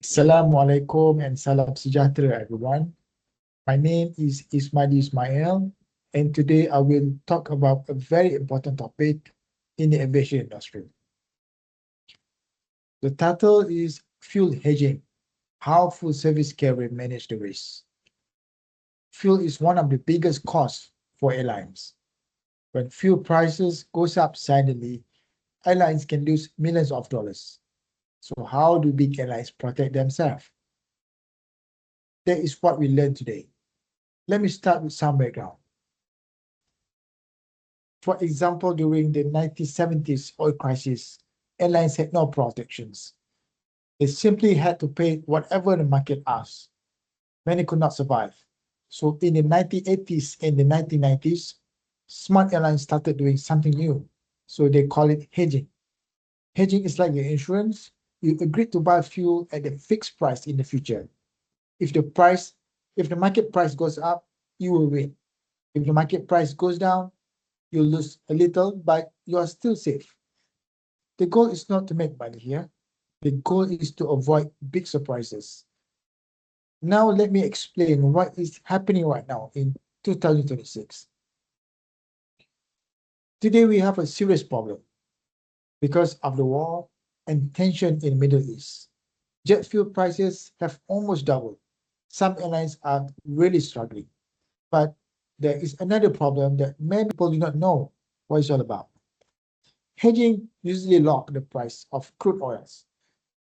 Assalamualaikum and salam sejahtera, everyone. My name is Ismady Ismail, and today I will talk about a very important topic in the aviation industry. The title is Fuel Hedging, How Full Service Carrier Manage the Risk. Fuel is one of the biggest costs for airlines. When fuel prices goes up suddenly, airlines can lose millions of dollars. So how do big airlines protect themselves? That is what we learned today. Let me start with some background. For example, during the 1970s oil crisis, airlines had no protections. They simply had to pay whatever the market asked. Many could not survive. So in the 1980s and the 1990s, smart airlines started doing something new. So they call it hedging. Hedging is like your insurance. You agree to buy fuel at a fixed price in the future. If the market price goes up, you will win. If the market price goes down, you lose a little, but you are still safe. The goal is not to make money here. The goal is to avoid big surprises. Now let me explain what is happening right now in 2026. Today we have a serious problem because of the war and tension in the Middle East. Jet fuel prices have almost doubled. Some airlines are really struggling. But there is another problem that many people do not know what it's all about. Hedging usually locks the price of crude oils,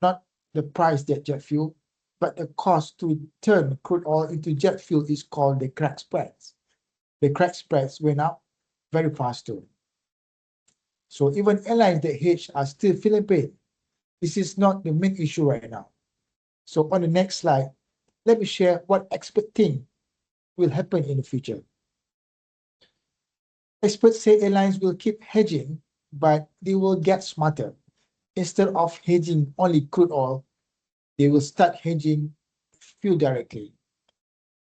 not the price that jet fuel, but the cost to turn crude oil into jet fuel is called the crack spreads. The crack spreads went up very fast too. So even airlines that hedge are still feeling pain. This is not the main issue right now. So on the next slide, let me share what experts think will happen in the future. Experts say airlines will keep hedging, but they will get smarter. Instead of hedging only crude oil, they will start hedging fuel directly,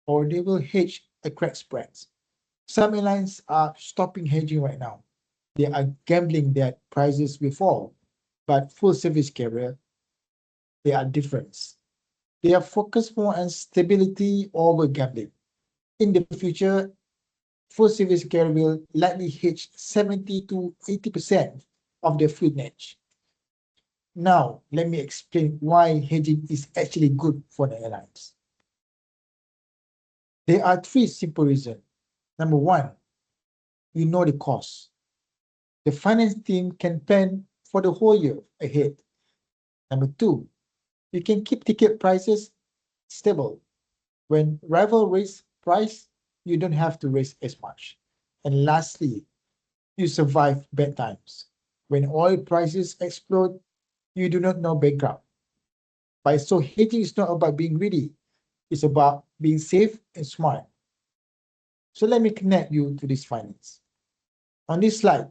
or they will hedge a crack spreads. Some airlines are stopping hedging right now. They are gambling that prices will fall, but full service carrier, they are different. They are focused more on stability over gambling. In the future, full service carrier will likely hedge 70 to 80% of their fuel niche. Now, let me explain why hedging is actually good for the airlines. There are three simple reasons. Number one, you know the cost. The finance team can plan for the whole year ahead. Number two, you can keep ticket prices stable. When rival raise price, you don't have to raise as much. And lastly, you survive bad times. When oil prices explode, you do not know bankrupt. But so hedging is not about being greedy. It's about being safe and smart. So let me connect you to this finance. On this slide,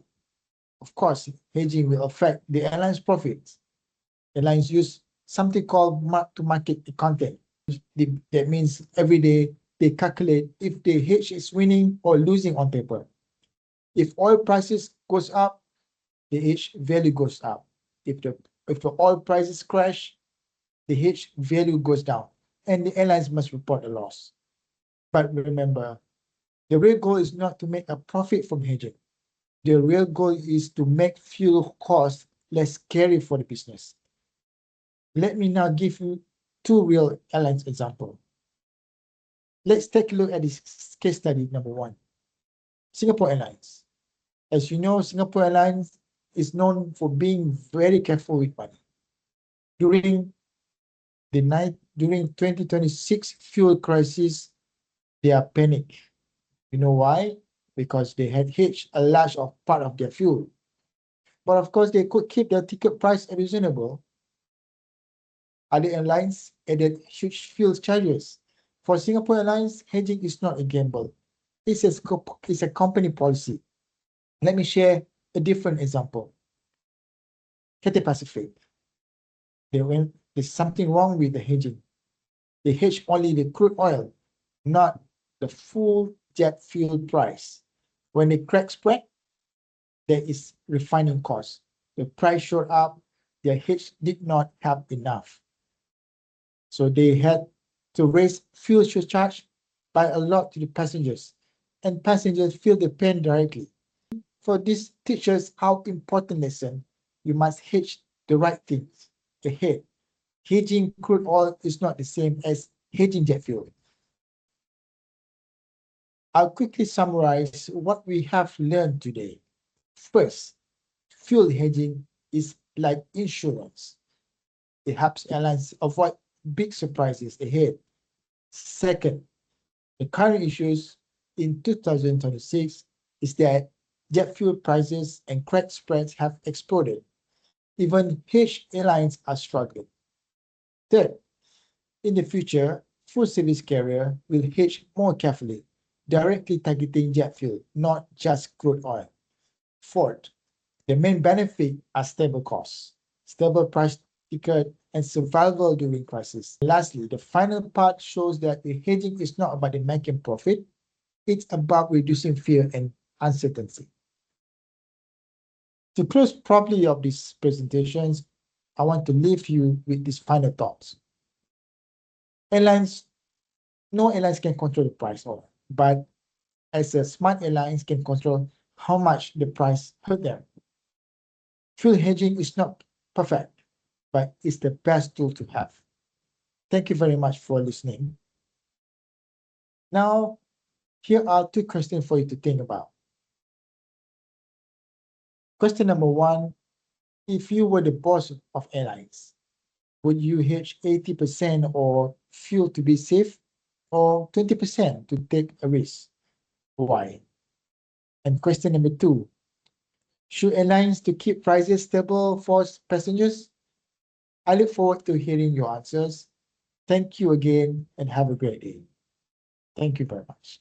of course, hedging will affect the airline's profits. Airlines use something called mark-to-market accounting. That means every day they calculate if the hedge is winning or losing on paper. If oil prices goes up, the hedge value goes up. If the oil prices crash, the hedge value goes down, and the airlines must report a loss. But remember, the real goal is not to make a profit from hedging. The real goal is to make fuel costs less scary for the business. Let me now give you two real airlines examples. Let's take a look at this case study number one. Singapore Airlines. As you know, Singapore Airlines is known for being very careful with money. During 2026 fuel crisis, they are panicked. You know why? Because they had hedged a large part of their fuel. But of course, they could keep their ticket price reasonable. Other airlines added huge fuel charges. For Singapore Airlines, hedging is not a gamble. It's a company policy. Let me share a different example. Cathay Pacific. There's something wrong with the hedging. They hedge only the crude oil, not the full jet fuel price. When the crack spread, there is refining cost. The price showed up, their hedge did not have enough. So they had to raise fuel surcharge by a lot to the passengers, and passengers feel the pain directly. For this teaches how important lesson you must hedge the right things ahead. Hedging crude oil is not the same as hedging jet fuel. I'll quickly summarize what we have learned today. First, fuel hedging is like insurance. It helps airlines avoid big surprises ahead. Second, the current issues in 2026 is that jet fuel prices and crack spreads have exploded. Even hedged airlines are struggling. Third, in the future, full service carrier will hedge more carefully, directly targeting jet fuel, not just crude oil. Fourth, the main benefit are stable costs, stable price ticket, and survival during crisis. Lastly, the final part shows that the hedging is not about the making profit, it's about reducing fear and uncertainty. To close properly of these presentations, I want to leave you with these final thoughts. Airlines, no airlines can control the price of, but as a smart airlines can control how much the price hurt them. Fuel hedging is not perfect, but it's the best tool to have. Thank you very much for listening. Now, here are two questions for you to think about. Question number one, if you were the boss of airlines, would you hedge 80% or fuel to be safe or 20% to take a risk? Why? And question number two, should airlines to keep prices stable for passengers? I look forward to hearing your answers. Thank you again and have a great day. Thank you very much.